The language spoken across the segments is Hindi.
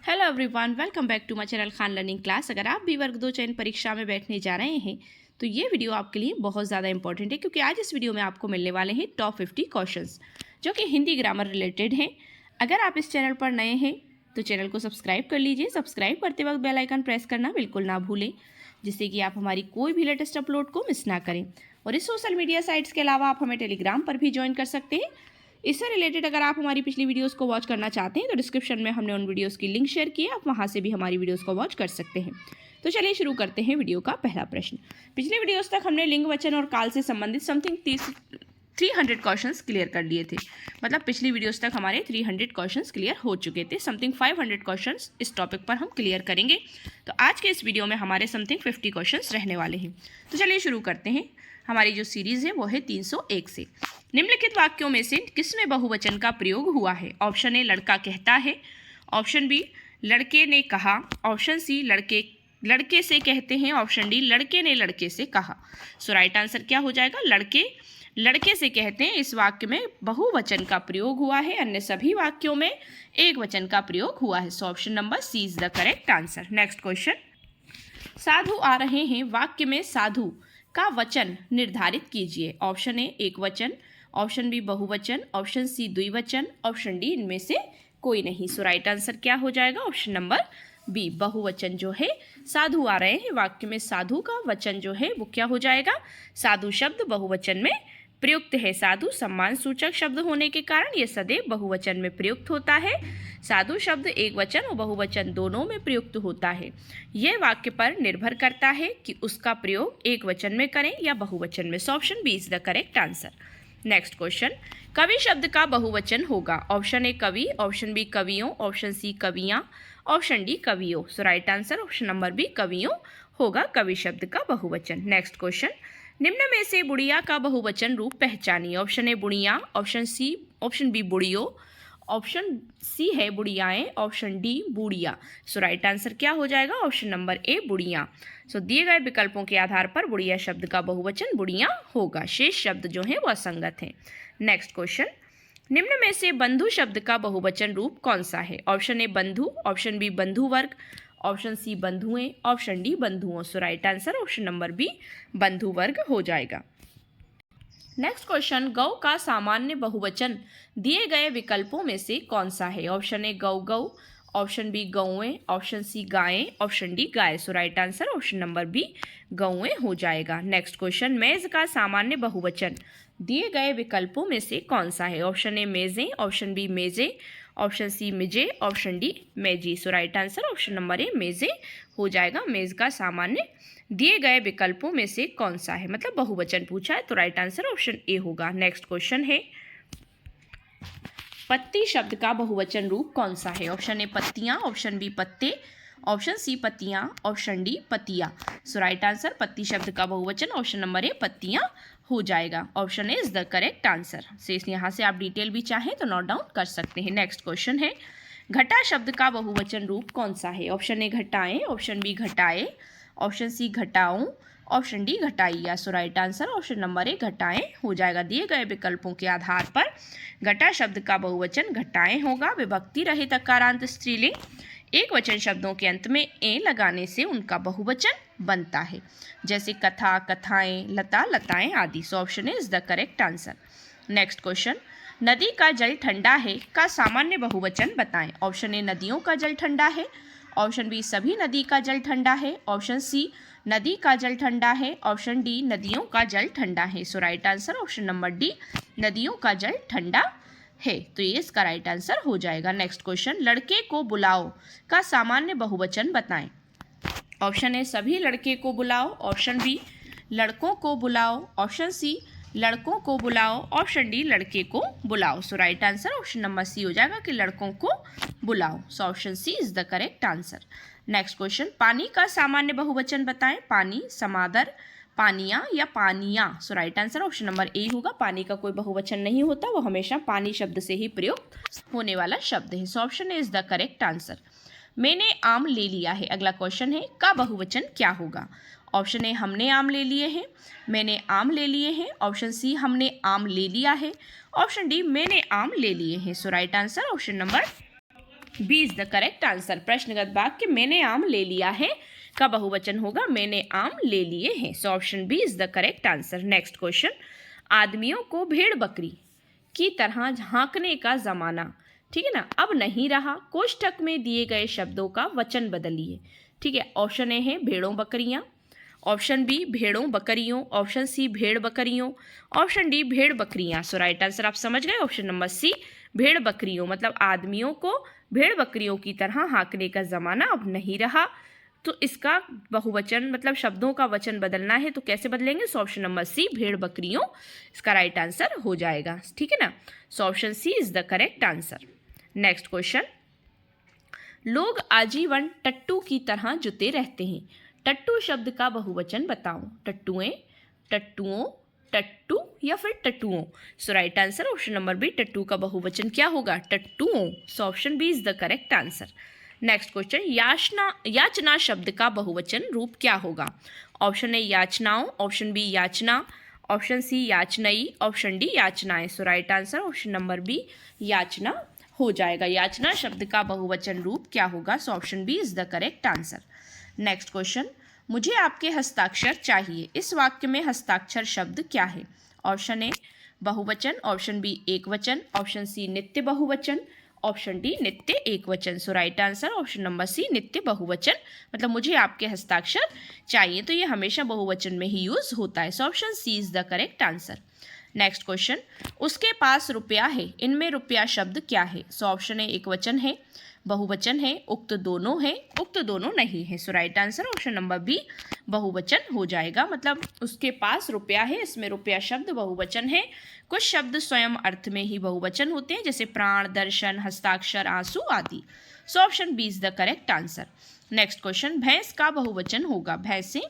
Hello everyone, welcome back to my channel Khan learning class. अगर आप भी वर्ग 2 चयन परीक्षा में बैठने जा रहे हैं तो ये वीडियो आपके लिए बहुत ज़्यादा इंपॉर्टेंट है, क्योंकि आज इस वीडियो में आपको मिलने वाले हैं टॉप 50 क्वेश्चंस जो कि हिंदी ग्रामर रिलेटेड हैं। अगर आप इस चैनल पर नए हैं तो चैनल को सब्सक्राइब कर लीजिए। सब्सक्राइब करते वक्त बेल आइकन प्रेस करना बिल्कुल ना भूलें, जिससे कि आप हमारी कोई भी लेटेस्ट अपलोड को मिस ना करें। और इस सोशल मीडिया साइट्स के अलावा आप हमें टेलीग्राम पर भी ज्वाइन कर सकते हैं। इससे रिलेटेड अगर आप हमारी पिछली वीडियोस को वॉच करना चाहते हैं तो डिस्क्रिप्शन में हमने उन वीडियोस की लिंक शेयर की है, आप वहां से भी हमारी वीडियोस को वॉच कर सकते हैं। तो चलिए शुरू करते हैं वीडियो का पहला प्रश्न। पिछले वीडियोस तक हमने लिंग, वचन और काल से संबंधित समथिंग 300 क्वेश्चंस क्लियर कर लिए थे। मतलब पिछली वीडियोस तक हमारे 300 क्वेश्चंस क्लियर हो चुके थे। समथिंग 500 क्वेश्चंस इस टॉपिक पर हम क्लियर करेंगे। तो आज के इस वीडियो में हमारे समथिंग 50 क्वेश्चंस रहने वाले हैं। तो चलिए शुरू करते हैं। हमारी जो सीरीज है वो है 301 से। निम्नलिखित वाक्यों में से किसमें बहुवचन का प्रयोग हुआ है? ऑप्शन ए लड़का कहता है, ऑप्शन बी लड़के ने कहा, ऑप्शन सी लड़के से कहते हैं, ऑप्शन डी लड़के ने लड़के से कहा। सो राइट आंसर क्या हो जाएगा? लड़के से कहते हैं। इस वाक्य में बहुवचन का प्रयोग हुआ है, अन्य सभी वाक्यों में एक वचन का प्रयोग हुआ है। So option number C is the correct answer. Next question. साधु आ रहे हैं, वाक्य में साधु का वचन निर्धारित कीजिए। ऑप्शन ए एक वचन, ऑप्शन बी बहुवचन, ऑप्शन सी द्विवचन, ऑप्शन डी इनमें से कोई नहीं। सो राइट आंसर क्या हो जाएगा? ऑप्शन नंबर बी बहुवचन जो है साधु आ रहे हैं, वाक्य में साधु का वचन जो है वो क्या हो जाएगा? साधु शब्द बहुवचन में प्रयुक्त है। साधु सम्मान सूचक शब्द होने के कारण यह सदैव बहुवचन में प्रयुक्त होता है। साधु शब्द एक वचन और बहुवचन दोनों में प्रयुक्त होता है। यह वाक्य पर निर्भर करता है कि उसका प्रयोग एक वचन में करें या बहुवचन में। So option B is the correct answer. Next question. कवि शब्द का बहुवचन होगा। ऑप्शन ए कवि, ऑप्शन बी कवियों, ऑप्शन सी कवियां, ऑप्शन डी कवियों। So right answer option number B कवियों होगा कवि शब्द का बहुवचन। Next question. निम्न में से बुढ़िया का बहुवचन रूप पहचानिए। ऑप्शन ए बुढ़िया, ऑप्शन बी बुढ़ियो, ऑप्शन सी है बुढ़ियाएं, ऑप्शन डी बूढ़िया। सो राइट आंसर क्या हो जाएगा? ऑप्शन नंबर ए बुढ़िया। सो दिए गए विकल्पों के आधार पर बुढ़िया शब्द का बहुवचन बुढ़िया होगा, शेष शब्द जो है वो असंगत हैं। Next question. निम्न में से बंधु शब्द का बहुवचन रूप कौन सा है? ऑप्शन ए बंधु, ऑप्शन बी बंधु वर्ग, ऑप्शन सी बंधुएं, ऑप्शन डी बंधुओं। So right answer option number B बंधु वर्ग हो जाएगा। Next question. गौ का सामान्य बहुवचन दिए गए विकल्पों में से कौन सा है? ऑप्शन ए गौ गौ, ऑप्शन बी गौएं, ऑप्शन सी गायें, ऑप्शन डी गाय। So right answer option number B गौएं हो जाएगा। Next question. मेज का सामान्य बहुवचन दिए गए विकल्पों में से कौन सा है? ऑप्शन ए मेजें, ऑप्शन बी मेजे, ऑप्शन सी मिजे, ऑप्शन डी मेजी। सो राइट आंसर ऑप्शन नंबर ए मेजे हो जाएगा। मेज का सामान्य दिए गए विकल्पों में से कौन सा है, मतलब बहुवचन पूछा है, तो राइट आंसर ऑप्शन ए होगा। नेक्स्ट क्वेश्चन है। पत्ती शब्द का बहुवचन रूप कौन सा है? ऑप्शन ए पत्तियां, ऑप्शन बी पत्ते, ऑप्शन सी पत्तियां, ऑप्शन डी पतिया। सो राइट आंसर पत्ती शब्द का बहुवचन ऑप्शन नंबर ए पत्तियां हो जाएगा। Option A is the correct answer. से यहाँ से आप डिटेल भी चाहें तो नोट डाउन कर सकते हैं। नेक्स्ट क्वेश्चन है। घटा शब्द का बहुवचन रूप कौन सा है? ऑप्शन ए घटाएं, ऑप्शन बी घटाए, ऑप्शन सी घटाऊं, ऑप्शन डी घटाइया। So right answer option number A घटाएं हो जाएगा। दिए गए विकल्पों के आधार पर घटा शब्द का बहुवचन घटाएं होगा। विभक्ति रहित अकारांत स्त्रीलिंग एक वचन शब्दों के अंत में ए लगाने से उनका बहुवचन बनता है, जैसे कथा, कथाएं, लता, लताएं आदि। So option A is the correct answer. Next question. नदी का जल ठंडा है का सामान्य बहुवचन बताएं। ऑप्शन ए नदियों का जल ठंडा है, ऑप्शन बी सभी नदी का जल ठंडा है, ऑप्शन सी नदी का जल ठंडा है, ऑप्शन डी नदियों का जल ठंडा है। So right answer option number D नदियों का जल ठंडा है, तो ये इसका राइट आंसर हो जाएगा। Next question. लड़के को बुलाओ का सामान्य बहुवचन बताएं। ऑप्शन ए सभी लड़के को बुलाओ, ऑप्शन बी लड़कों को बुलाओ, ऑप्शन सी लड़कों को बुलाओ, ऑप्शन डी लड़के को बुलाओ। So right answer option number C हो जाएगा कि लड़कों को बुलाओ। So option C is the correct answer. Next question. पानी का सामान्य बहुवचन बताएं। पानी, समादर, पानियां या पानियां। So right answer option number A होगा। पानी का कोई बहुवचन नहीं होता, वो हमेशा पानी शब्द से ही प्रयुक्त होने वाला शब्द है। So option A is the correct answer. मैंने आम ले लिया है, अगला क्वेश्चन है, का बहुवचन क्या होगा? ऑप्शन ए हमने आम ले लिए हैं, मैंने आम ले लिए हैं, ऑप्शन सी हमने आम ले लिया है, ऑप्शन डी मैंने आम ले लिए हैं। So right answer option number B is the correct answer. प्रश्नगत वाक्य मैंने आम ले लिया है का बहुवचन होगा मैंने आम ले लिए हैं। So option B is the correct answer. Next question, आदमियों को भेड़ बकरी की तरह झांकने का जमाना, ठीक है ना, अब नहीं रहा। कोष्ठक में दिए गए शब्दों का वचन बदलिए, ठीक है। ऑप्शन ए है भेड़ों बकरियां, ऑप्शन बी भेड़ों बकरियों, ऑप्शन सी भेड़ बकरियों, ऑप्शन डी भेड़ बकरियां। सो राइट आंसर आप समझ गए, ऑप्शन नंबर सी भेड़ बकरियों, मतलब आदमियों को भेड़ बकरियों की तरह हाँकने का जमाना अब नहीं रहा। तो इसका बहुवचन मतलब शब्दों का वचन बदलना है तो कैसे बदलेंगे? सो ऑप्शन नंबर सी भेड़ बकरियों इसका राइट आंसर हो जाएगा, ठीक है ना। So option C is the correct answer. Next question, लोग आजीवन टट्टू की तरह जुटे रहते हैं। टट्टू शब्द का बहुवचन बताओ। टट्टुएं, टट्टुओं, टट्टू या फिर टट्टुओं। So right answer option number B टट्टू का बहुवचन क्या होगा? टट्टुओं। So option B is the correct answer. Next question, याचना शब्द का बहुवचन रूप क्या होगा? ऑप्शन ए याचनाओं, ऑप्शन बी याचना, ऑप्शन सी याचनई, ऑप्शन डी याचनाएं। So right answer option number B याचना हो जाएगा। याचना शब्द का बहुवचन रूप क्या होगा? So option B is the correct answer. Next question, मुझे आपके हस्ताक्षर चाहिए। इस वाक्य में हस्ताक्षर शब्द क्या है? ऑप्शन ए बहुवचन, ऑप्शन बी एक वचन, ऑप्शन सी नित्य बहुवचन, ऑप्शन डी नित्य एक वचन। So right answer option number C नित्य बहुवचन, मतलब मुझे आपके हस्ताक्षर चाहिए तो ये हमेशा बहुवचन में ही यूज होता है। So option C is the correct answer. Next question, उसके पास रुपया है, इनमें रुपया शब्द क्या है? सो ऑप्शन ए एक वचन है, बहुवचन है, उक्त दोनों है, उक्त दोनों नहीं है। So right answer option number B बहुवचन हो जाएगा, मतलब उसके पास रुपया है, इसमें रुपया शब्द बहुवचन है। कुछ शब्द स्वयं अर्थ में ही बहुवचन होते हैं जैसे प्राण, दर्शन, हस्ताक्षर, आंसू आदि। So option B is the correct answer. Next question, भैंस का बहुवचन होगा। भैंसे,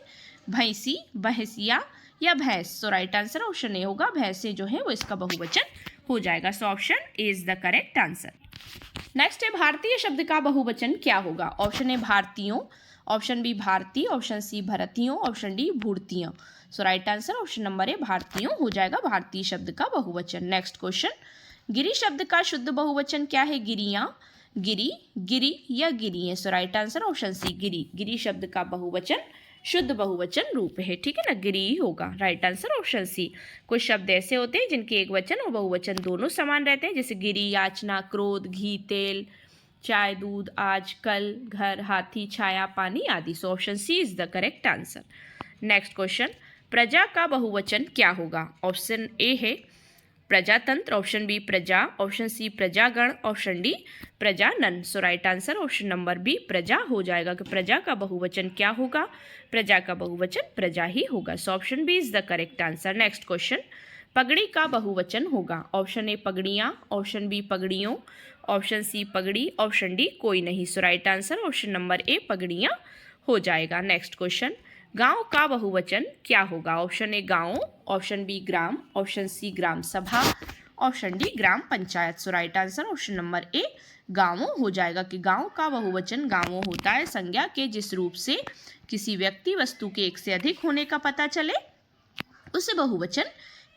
भैंसी, भैंसिया या भैंस। So right answer option A होगा, भैंसे जो है वो इसका बहुवचन हो जाएगा। So option A is the correct answer. Next है भारतीय शब्द का बहुवचन क्या होगा? ऑप्शन ए भारतीयों, ऑप्शन बी भारतीय, ऑप्शन सी भारतीयों, ऑप्शन डी भूरतियों। So right answer option number A भारतीयों हो जाएगा, भारतीय शब्द का बहुवचन। नेक्स्ट क्वेश्चन, गिरी शब्द का शुद्ध बहुवचन क्या है? गिरियां, गिरी, गिरी या गिरियां। सो राइट आंसर ऑप्शन सी गिरी। गिरी शब्द का बहुवचन शुद्ध बहुवचन रूप है, ठीक है ना, गिरी ही होगा। Right answer option C. कुछ शब्द ऐसे होते हैं जिनके एक वचन और बहुवचन दोनों समान रहते हैं जैसे गिरी, याचना, क्रोध, घी, तेल, चाय, दूध, आज, कल, घर, हाथी, छाया, पानी आदि। So option C is the correct answer. Next question, प्रजा का बहुवचन क्या होगा? ऑप्शन ए है प्रजातंत्र, ऑप्शन बी प्रजा, ऑप्शन सी प्रजागण, ऑप्शन डी प्रजानन। So right answer option number B प्रजा हो जाएगा कि प्रजा का बहुवचन क्या होगा? प्रजा का बहुवचन प्रजा ही होगा। So option B is the correct answer. Next question, पगड़ी का बहुवचन होगा। ऑप्शन ए पगड़ियाँ, ऑप्शन बी पगड़ियों, ऑप्शन सी पगड़ी, ऑप्शन डी कोई नहीं। So right answer option number A पगड़ियाँ हो जाएगा। नेक्स्ट क्वेश्चन, गांव का बहुवचन क्या होगा? ऑप्शन ए गांव, ऑप्शन बी ग्राम, ऑप्शन सी ग्राम सभा, ऑप्शन डी ग्राम पंचायत। सो राइट आंसर ऑप्शन नंबर ए गांवों हो जाएगा कि गांव का बहुवचन गांवों होता है संज्ञा के जिस रूप से किसी व्यक्ति वस्तु के एक से अधिक होने का पता चले उसे बहुवचन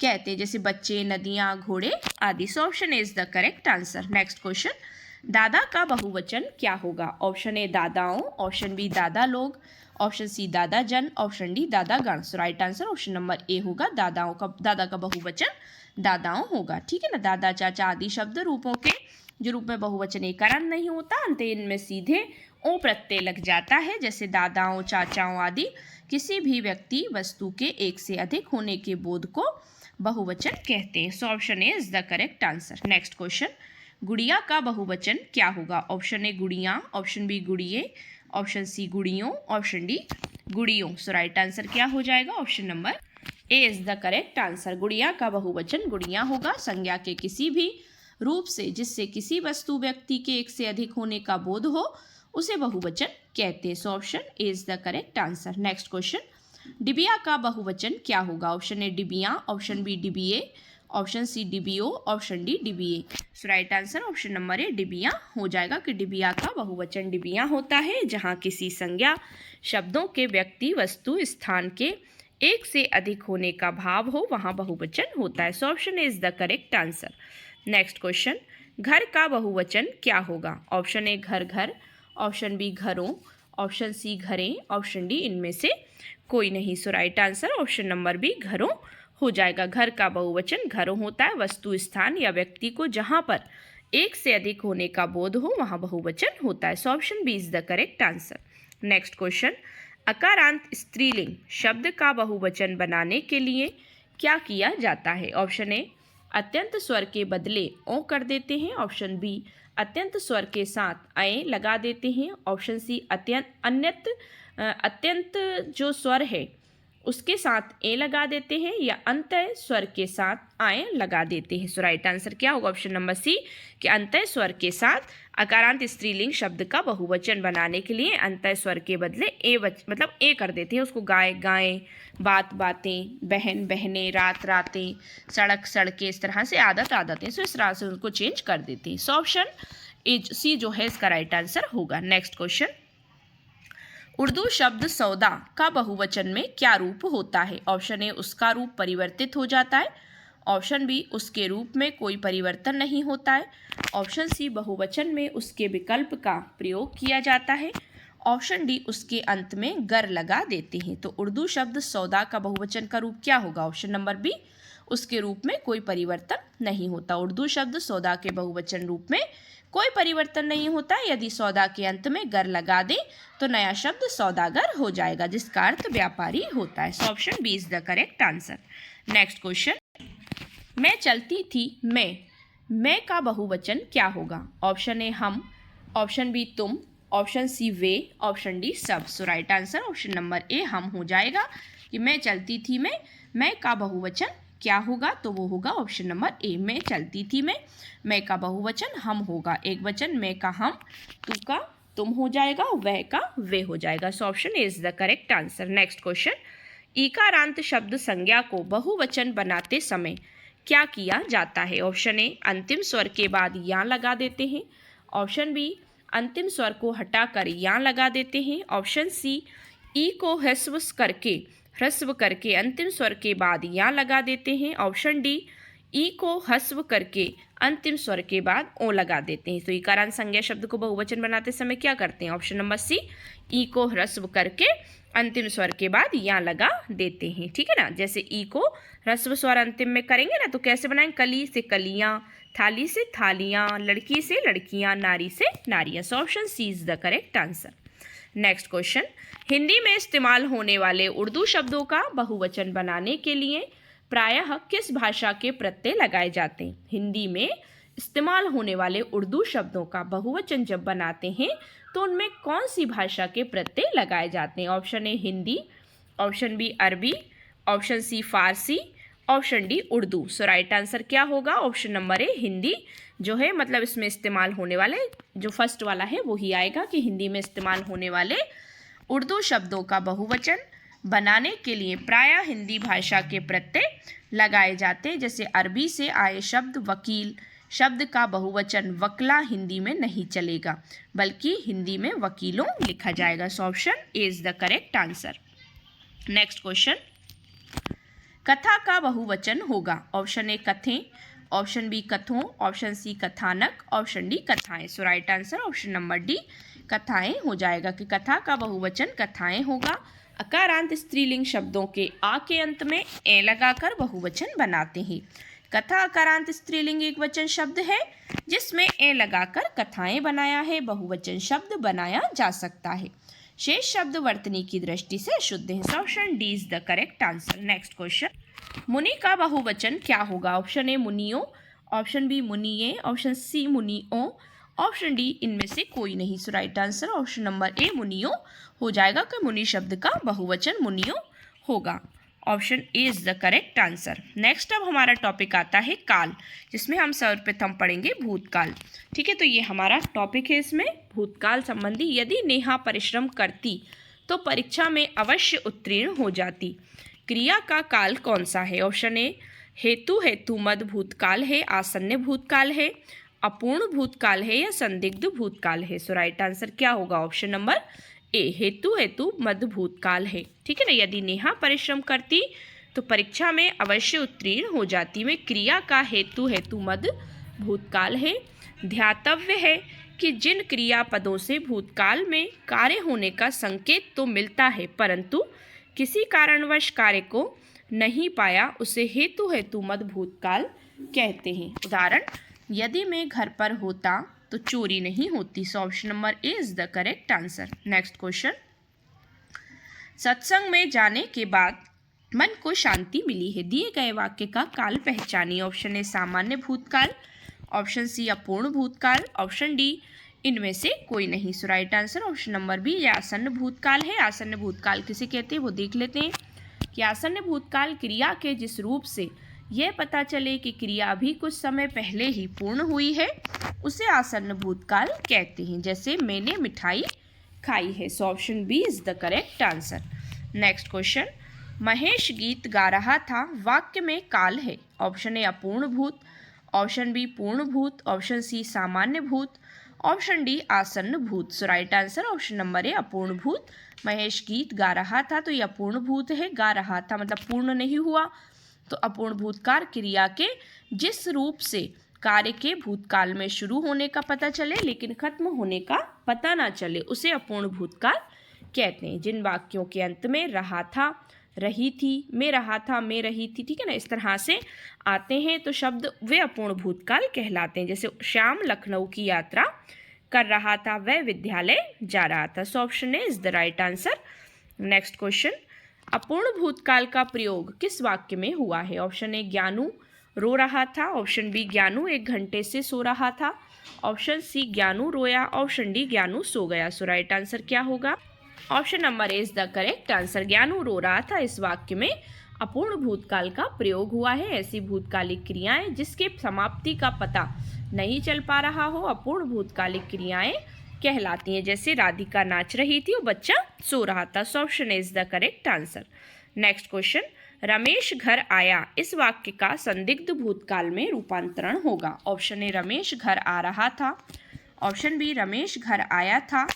कहते हैं, जैसे बच्चे, नदियां, घोड़े आदि। So option A is the correct answer. Next question, दादा का बहुवचन क्या होगा? ऑप्शन ए दादाओं, ऑप्शन बी दादा लोग, ऑप्शन सी दादा जन, ऑप्शन डी दादा गण। So right answer option number A होगा, दादा का बहुवचन दादाओं होगा, ठीक है ना। दादा, चाचा आदि शब्द रूपों के जो रूप में बहुवचन एकारांत नहीं होता, अंत इनमें सीधे ओ प्रत्यय लग जाता है, जैसे दादाओं, चाचाओं आदि किसी भी व्यक्ति वस्तु के एक से अधिक होने के बोध को बहुवचन कहते हैं। So option A is the correct answer. Next question, गुड़िया का बहुवचन क्या होगा? ऑप्शन ए गुड़ियाँ, ऑप्शन बी गुड़िये, ऑप्शन सी गुड़ियों, ऑप्शन डी गुड़ियों। सो राइट आंसर क्या हो जाएगा? Option number A is the correct answer. गुड़िया का बहुवचन गुड़ियाँ होगा, संज्ञा के किसी भी रूप से जिससे किसी वस्तु व्यक्ति के एक से अधिक होने का बोध हो उसे बहुवचन कहते हैं। So option A is the correct answer. Next question, डिबिया का बहुवचन क्या होगा? ऑप्शन ए डिबिया, ऑप्शन बी डिबिये, ऑप्शन सी डिबियो, ऑप्शन डी डिबिये। So right answer option number A डिबिया हो जाएगा कि डिबिया का बहुवचन डिबिया होता है जहाँ किसी संज्ञा शब्दों के व्यक्ति, वस्तु, स्थान के एक से अधिक होने का भाव हो वहाँ बहुवचन होता है। So option A is the correct answer. Next question, घर का बहुवचन क्या होगा? ऑप्शन ए घर घर, ऑप्शन बी घरों, ऑप्शन सी घरें, ऑप्शन डी इनमें से कोई नहीं। So right answer option number B घरों हो जाएगा। घर का बहुवचन घरों होता है। वस्तु, स्थान या व्यक्ति को जहाँ पर एक से अधिक होने का बोध हो वहाँ बहुवचन होता है। So option B is the correct answer. Next question, अकारांत स्त्रीलिंग शब्द का बहुवचन बनाने के लिए क्या किया जाता है? ऑप्शन ए अत्यंत स्वर के बदले ओ कर देते हैं, ऑप्शन बी अत्यंत स्वर के साथ अय लगा देते हैं, ऑप्शन सी अत्यंत जो स्वर है उसके साथ ए लगा देते हैं, या अंतय स्वर के साथ आय लगा देते हैं। सो राइट आंसर क्या होगा? ऑप्शन नंबर सी कि अंतय स्वर के साथ अकारांत स्त्रीलिंग शब्द का बहुवचन बनाने के लिए अंतय स्वर के बदले मतलब ए कर देते हैं। उसको गाय गायें, बात बातें, बहन बहनें, रात रातें, सड़क सड़कें, इस तरह से आदत आदतें, सो इस तरह से उनको चेंज कर देते हैं। सो ऑप्शन सी जो है इसका राइट आंसर होगा। नेक्स्ट क्वेश्चन, उर्दू शब्द सौदा का बहुवचन में क्या रूप होता है? ऑप्शन ए उसका रूप परिवर्तित हो जाता है, ऑप्शन बी उसके रूप में कोई परिवर्तन नहीं होता है, ऑप्शन सी बहुवचन में उसके विकल्प का प्रयोग किया जाता है, ऑप्शन डी उसके अंत में गर लगा देते हैं। तो उर्दू शब्द सौदा का बहुवचन का रूप क्या होगा? ऑप्शन नंबर बी उसके रूप में कोई परिवर्तन नहीं होता। उर्दू शब्द सौदा के बहुवचन रूप में कोई परिवर्तन नहीं होता। यदि सौदा के अंत में गर लगा दे तो नया शब्द सौदागर हो जाएगा, जिसका अर्थ व्यापारी होता है। So option B is the correct answer. Next question, मैं चलती थी मैं का बहुवचन क्या होगा? ऑप्शन ए हम, ऑप्शन बी तुम, ऑप्शन सी वे, ऑप्शन डी सब। So right answer option number A हम हो जाएगा कि मैं चलती थी मैं का बहुवचन क्या होगा? तो वो होगा ऑप्शन नंबर ए, मैं चलती थी मैं का बहुवचन हम होगा। एक वचन मैं का हम, तू का तुम हो जाएगा, वह का वे हो जाएगा। So option A is the correct answer. Next question, ईकारांत शब्द संज्ञा को बहुवचन बनाते समय क्या किया जाता है? ऑप्शन ए अंतिम स्वर के बाद या लगा देते हैं, ऑप्शन बी अंतिम स्वर को हटाकर या लगा देते हैं, ऑप्शन सी ई को ह्रस्व करके अंतिम स्वर के बाद या लगा देते हैं, ऑप्शन डी ई को ह्रस्व करके अंतिम स्वर के बाद ओ लगा देते हैं। तो ईकारांत संज्ञा शब्द को बहुवचन बनाते समय क्या करते हैं? ऑप्शन नंबर सी ई को ह्रस्व करके अंतिम स्वर के बाद या लगा देते हैं। ठीक है ना, जैसे ई को ह्रस्व स्वर अंतिम में करेंगे ना तो कैसे बनाएंगे? कली से कलियां, थाली से थालियां, लड़की से लड़कियां, नारी से नारियां। So option C is the correct answer. Next question, Hindi में इस्तेमाल होने वाले उर्दू शब्दों का बहुवचन बनाने के लिए प्रायः किस भाषा के प्रत्यय लगाए जाते हैं? हिंदी में इस्तेमाल होने वाले उर्दू शब्दों का बहुवचन जब बनाते हैं तो उनमें कौन सी भाषा के प्रत्यय लगाए जाते हैं? Option A Hindi, option B Arabi, option C Farsi, option D Urdu. So right answer क्या होगा? ऑप्शन नंबर ए हिंदी जो है, मतलब इसमें इस्तेमाल होने वाले जो फर्स्ट वाला है वो ही आएगा कि हिंदी में इस्तेमाल होने वाले उर्दू शब्दों का बहुवचन बनाने के लिए प्रायः हिंदी भाषा के प्रत्यय लगाए जाते हैं। जैसे अरबी से आए शब्द वकील शब्द का बहुवचन वकला हिंदी में नहीं चलेगा, बल्कि हिंदी में वकीलों लिखा जाएगा। So option A is the correct answer. Next question, कथा का बहुवचन होगा? ऑप्शन ए कथें, ऑप्शन बी कथों, ऑप्शन सी कथानक, ऑप्शन डी कथाएं। So right answer option number D कथाएं हो जाएगा कि कथा का बहुवचन कथाएं होगा। अकारांत स्त्रीलिंग शब्दों के आ के अंत में ए लगाकर बहुवचन बनाते हैं। कथा अकारांत स्त्रीलिंग एक वचन शब्द है जिसमें ए लगाकर कथाएं बनाया है, बहुवचन शब्द बनाया जा सकता है। शेष शब्द वर्तनी की दृष्टि से शुद्ध है। Option D is the correct answer. Next question, मुनि का बहुवचन क्या होगा? ऑप्शन ए मुनियों, ऑप्शन बी मुनिये, ऑप्शन सी मुनियों, ऑप्शन डी इनमें से कोई नहीं। So right answer option number A मुनियों हो जाएगा कि मुनि शब्द का बहुवचन मुनियों होगा। Option A is the correct answer. Next अब हमारा टॉपिक आता है काल, जिसमें हम सर्वप्रथम पढ़ेंगे भूतकाल। ठीक है, तो ये हमारा टॉपिक है। इसमें भूतकाल संबंधी यदि नेहा परिश्रम करती तो परीक्षा में अवश्य उत्तीर्ण हो जाती। क्रिया का काल कौन सा है? ऑप्शन ए हेतु मद भूतकाल है, आसन्न भूतकाल है, अपूर्ण भूतकाल है या संदिग्ध भूतकाल है। सो राइट आंसर क्या होगा? ऑप्शन नंबर ए हेतु मद भूतकाल है। ठीक है ना, यदि नेहा परिश्रम करती तो परीक्षा में अवश्य उत्तीर्ण हो जाती। में क्रिया का हेतु मद भूतकाल है, ध्यातव्य है कि जिन क्रियापदों से भूतकाल में कार्य होने का संकेत तो मिलता है परंतु किसी कारणवश कार्य को नहीं पाया उसे हेतु हेतुमद भूतकाल कहते हैं। उदाहरण, यदि मैं घर पर होता तो चोरी नहीं होती। सो option number A is the correct answer. Next question, सत्संग में जाने के बाद मन को शांति मिली है। दिए गए वाक्य का काल पहचानिए। ऑप्शन ए सामान्य भूतकाल, ऑप्शन सी अपूर्ण भूतकाल, ऑप्शन डी इनमें से कोई नहीं। So right answer option number B, यह आसन्न भूतकाल है। आसन्न भूतकाल किसे कहते हैं वो देख लेते हैं कि आसन्न भूतकाल क्रिया के जिस रूप से यह पता चले कि क्रिया अभी कुछ समय पहले ही पूर्ण हुई है उसे आसन्न भूतकाल कहते हैं। जैसे मैंने मिठाई खाई है। So option B is the correct answer. Next question, Mahesh गीत गा रहा था, वाक्य में काल है। ऑप्शन ए अपूर्ण भूत, ऑप्शन बी पूर्ण भूत, ऑप्शन सी सामान्य भूत, ऑप्शन डी आसन्न भूत। So right answer option number A अपूर्ण भूत। महेश गीत गा रहा था तो यह अपूर्ण भूत है। गा रहा था मतलब पूर्ण नहीं हुआ, तो अपूर्ण भूतकाल क्रिया के जिस रूप से कार्य के भूतकाल में शुरू होने का पता चले लेकिन खत्म होने का पता ना चले उसे अपूर्ण भूतकाल कहते हैं। जिन वाक्यों के अंत में रहा था, रही थी, मैं रहा था, मैं रही थी, ठीक है ना, इस तरह से आते हैं तो शब्द वे अपूर्ण भूतकाल कहलाते हैं। जैसे श्याम लखनऊ की यात्रा कर रहा था, वह विद्यालय जा रहा था। सो option A is the right answer. Next question, अपूर्ण भूतकाल का प्रयोग किस वाक्य में हुआ है। ऑप्शन ए ज्ञानू रो रहा था, ऑप्शन बी ज्ञानू 1 घंटे से सो रहा था, ऑप्शन सी ज्ञानू रोया, ऑप्शन डी ज्ञानू सो गया। सो राइट आंसर क्या होगा? Option number A is the correct answer. Gyanu रो रहा था इस वाक्य में अपूर्ण भूतकाल का प्रयोग हुआ है। ऐसी भूतकालिक क्रियाएं जिसके समाप्ति का पता नहीं चल पा रहा हो अपूर्ण भूतकालिक क्रियाएं कहलाती हैं। जैसे राधिका नाच रही थी और बच्चा सो रहा था। So option is the correct answer. Next question, Ramesh घर आया, इस वाक्य का संदिग्ध भूतकाल में रूपांतरण होगा। ऑप्शन ए रमेश घर आ रहा था, ऑप्शन बी रमेश घर आया था,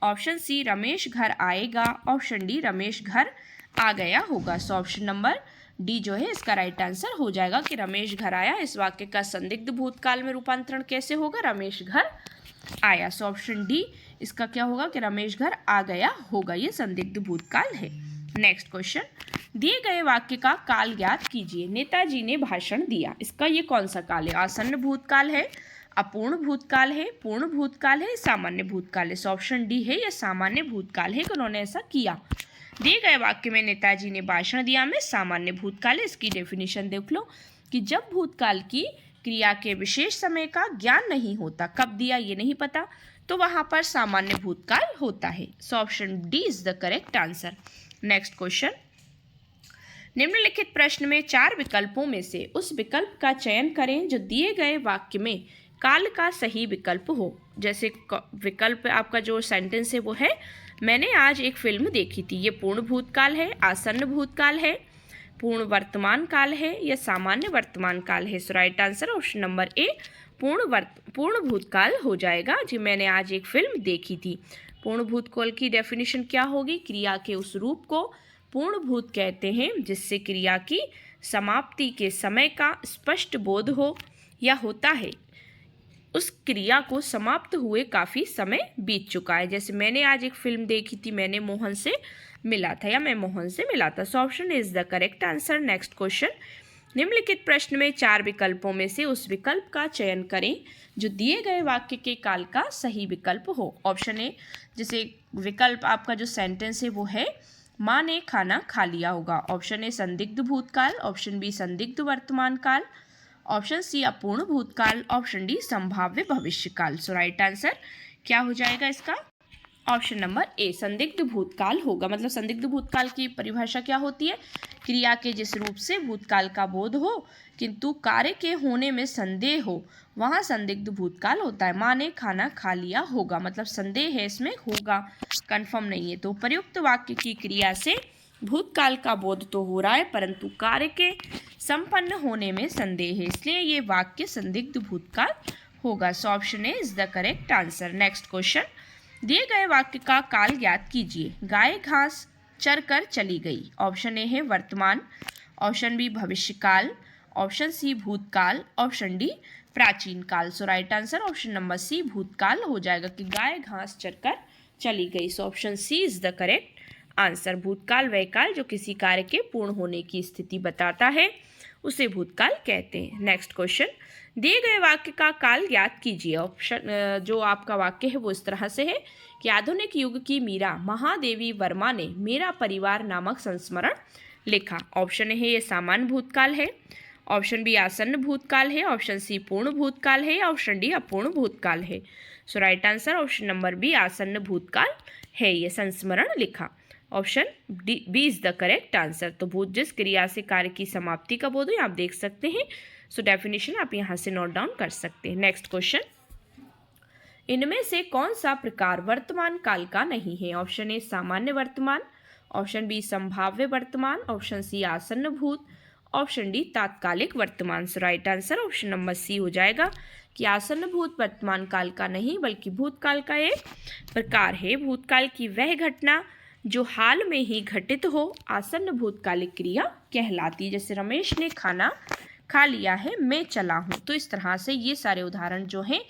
ऑप्शन सी रमेश घर आएगा, ऑप्शन डी रमेश घर आ गया होगा। सो ऑप्शन नंबर डी जो है इसका राइट आंसर हो जाएगा कि रमेश घर आया इस वाक्य का संदिग्ध भूतकाल में रूपांतरण कैसे होगा? रमेश घर आया। सो ऑप्शन डी इसका क्या होगा कि रमेश घर आ गया होगा, ये संदिग्ध भूतकाल है। नेक्स्ट क्वेश्चन, दिए गए वाक्य का काल ज्ञात कीजिए। नेताजी ने भाषण दिया, इसका ये कौन सा काल है? आसन्न भूतकाल है, अपूर्ण भूतकाल है, पूर्ण भूतकाल है, सामान्य भूतकाल है। सो ऑप्शन डी है, यह सामान्य भूतकाल है कि उन्होंने ऐसा किया। दिए गए वाक्य में नेताजी ने भाषण दिया में सामान्य भूतकाल है। इसकी डेफिनेशन देख लो कि जब भूतकाल की क्रिया के विशेष समय का ज्ञान नहीं होता, कब दिया ये नहीं पता, तो वहां पर सामान्य भूतकाल होता है। So option D is the correct answer. Next question, निम्नलिखित प्रश्न में 4 विकल्पों में से उस विकल्प का चयन करें जो दिए गए वाक्य में काल का सही विकल्प हो। जैसे विकल्प आपका जो सेंटेंस है वो है, मैंने आज एक फिल्म देखी थी। ये पूर्ण भूतकाल है, आसन्न भूतकाल है, पूर्ण वर्तमान काल है या सामान्य वर्तमान काल है। So right answer option number A पूर्ण भूतकाल हो जाएगा। जी मैंने आज एक फिल्म देखी थी। पूर्ण भूतकाल की डेफिनेशन क्या होगी? क्रिया के उस रूप को पूर्ण भूत कहते हैं जिससे क्रिया की समाप्ति के समय का स्पष्ट बोध हो या होता है उस क्रिया को समाप्त हुए काफ़ी समय बीत चुका है। जैसे मैंने आज एक फिल्म देखी थी, मैंने मोहन से मिला था या मैं मोहन से मिला था। So option is the correct answer. Next question, निम्नलिखित प्रश्न में 4 विकल्पों में से उस विकल्प का चयन करें जो दिए गए वाक्य के काल का सही विकल्प हो। ऑप्शन ए, जैसे विकल्प आपका जो सेंटेंस है वो है, माँ ने खाना खा लिया होगा। ऑप्शन ए संदिग्ध भूतकाल, ऑप्शन बी संदिग्ध वर्तमान काल, ऑप्शन सी अपूर्ण भूतकाल, ऑप्शन डी संभाव्य भविष्यकाल। सो राइट आंसर क्या हो जाएगा इसका? ऑप्शन नंबर ए संदिग्ध भूतकाल होगा। मतलब संदिग्ध भूतकाल की परिभाषा क्या होती है? क्रिया के जिस रूप से भूतकाल का बोध हो किंतु कार्य के होने में संदेह हो, वहाँ संदिग्ध भूतकाल होता है। माँ ने खाना खा लिया होगा, मतलब संदेह है इसमें, होगा कंफर्म नहीं है। तो प्रयुक्त वाक्य की क्रिया से भूतकाल का बोध तो हो रहा है परंतु कार्य के संपन्न होने में संदेह है, इसलिए ये वाक्य संदिग्ध भूतकाल होगा। So option A is the correct answer. Next question, दिए गए वाक्य का काल ज्ञात कीजिए। गाय घास चरकर चली गई। ऑप्शन ए है वर्तमान, ऑप्शन बी भविष्यकाल, ऑप्शन सी भूतकाल, ऑप्शन डी प्राचीन काल। So right answer option number C भूतकाल हो जाएगा कि गाय घास चरकर चली गई। So option C is the correct answer. भूतकाल वह काल जो किसी कार्य के पूर्ण होने की स्थिति बताता है, उसे भूतकाल कहते हैं। नेक्स्ट क्वेश्चन, दिए गए वाक्य का काल ज्ञात कीजिए। ऑप्शन जो आपका वाक्य है वो इस तरह से है कि आधुनिक युग की मीरा महादेवी वर्मा ने मेरा परिवार नामक संस्मरण लिखा। ऑप्शन है ये सामान्य भूतकाल है, ऑप्शन बी आसन्न भूतकाल है, ऑप्शन सी पूर्ण भूतकाल है, या ऑप्शन डी अपूर्ण भूतकाल है। So right answer option number B आसन्न भूतकाल है, ये संस्मरण लिखा। Option B is the correct answer. तो भूत जिस क्रिया से कार्य की समाप्ति कब होती है आप देख सकते हैं। सो डेफिनेशन आप यहाँ से नोट डाउन कर सकते हैं। नेक्स्ट क्वेश्चन, इनमें से कौन सा प्रकार वर्तमान काल का नहीं है। ऑप्शन ए सामान्य वर्तमान, ऑप्शन बी संभाव्य वर्तमान, ऑप्शन सी आसन्न भूत, ऑप्शन डी तात्कालिक वर्तमान। So right answer option number C हो जाएगा कि आसन्न भूत वर्तमान काल का नहीं बल्कि भूतकाल का एक प्रकार है। भूतकाल की वह घटना जो हाल में ही घटित हो आसन्न भूतकालिक क्रिया कहलाती है। जैसे रमेश ने खाना खा लिया है, मैं चला हूँ। तो इस तरह से ये सारे उदाहरण जो हैं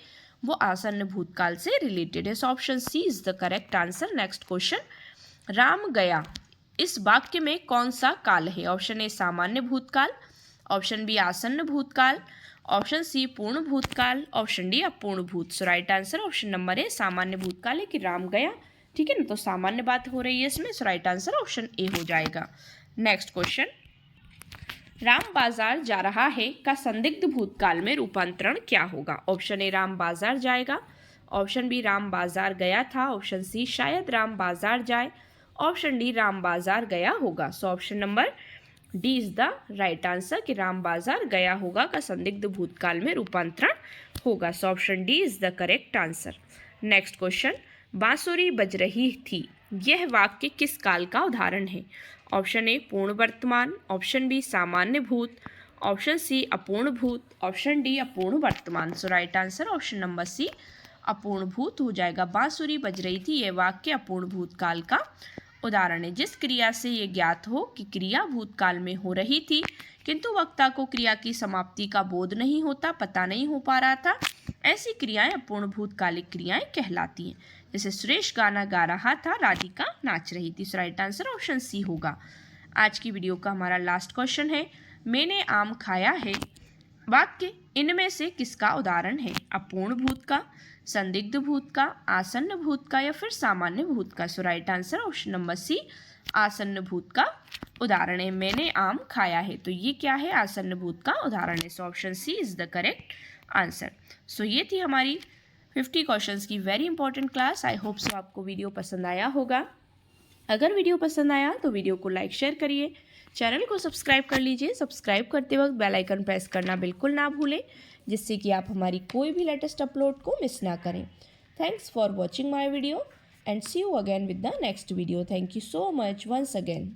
वो आसन्न भूतकाल से रिलेटेड है। So option C is the correct answer. Next question, Ram गया इस वाक्य में कौन सा काल है। ऑप्शन ए सामान्य भूतकाल, ऑप्शन बी आसन्न भूतकाल, ऑप्शन सी पूर्ण भूतकाल, ऑप्शन डी अपूर्ण भूत। So right answer option number A सामान्य भूतकाल है कि राम गया, ठीक है ना, तो सामान्य बात हो रही है इसमें। सो राइट आंसर ऑप्शन ए हो जाएगा। नेक्स्ट क्वेश्चन, राम बाजार जा रहा है का संदिग्ध भूतकाल में रूपांतरण क्या होगा। ऑप्शन ए राम बाजार जाएगा, ऑप्शन बी राम बाजार गया था, ऑप्शन सी शायद राम बाजार जाए, ऑप्शन डी राम बाजार गया होगा। So option number D is the right answer कि राम बाजार गया होगा का संदिग्ध भूतकाल में रूपांतरण होगा। So option D is the correct answer. Next question, बांसुरी बज रही थी यह वाक्य किस काल का उदाहरण है। ऑप्शन ए पूर्ण वर्तमान, ऑप्शन बी सामान्य भूत, ऑप्शन सी अपूर्ण भूत, ऑप्शन डी अपूर्ण वर्तमान। So right answer option number C अपूर्ण भूत हो जाएगा। बांसुरी बज रही थी यह वाक्य अपूर्ण भूतकाल का उदाहरण है। जिस क्रिया से ये ज्ञात हो कि क्रिया भूतकाल में हो रही थी किंतु वक्ता को क्रिया की समाप्ति का बोध नहीं होता, पता नहीं हो पा रहा था, ऐसी क्रियाएं अपूर्ण भूतकालिक क्रियाएं कहलाती हैं। जैसे सुरेश गाना गा रहा था, राधिका नाच रही थी। सो राइट आंसर ऑप्शन सी होगा। आज की वीडियो का हमारा लास्ट क्वेश्चन है, मैंने आम खाया है वाक्य इनमें से किसका उदाहरण है। अपूर्ण भूत का, संदिग्ध भूत का, आसन्न भूत का, या फिर सामान्य भूत का। So right answer option number C आसन्न भूत का उदाहरण है। मैंने आम खाया है, तो ये क्या है, आसन्न भूत का उदाहरण है। So option C is the correct answer. So ये थी हमारी 50 क्वेश्चंस की very important class. I hope so आपको वीडियो पसंद आया होगा। अगर वीडियो पसंद आया तो वीडियो को लाइक शेयर करिए, चैनल को सब्सक्राइब कर लीजिए। सब्सक्राइब करते वक्त बेल आइकन प्रेस करना बिल्कुल ना भूलें, जिससे कि आप हमारी कोई भी लेटेस्ट अपलोड को मिस ना करें। Thanks for watching my video and see you again with the next video. Thank you so much once again.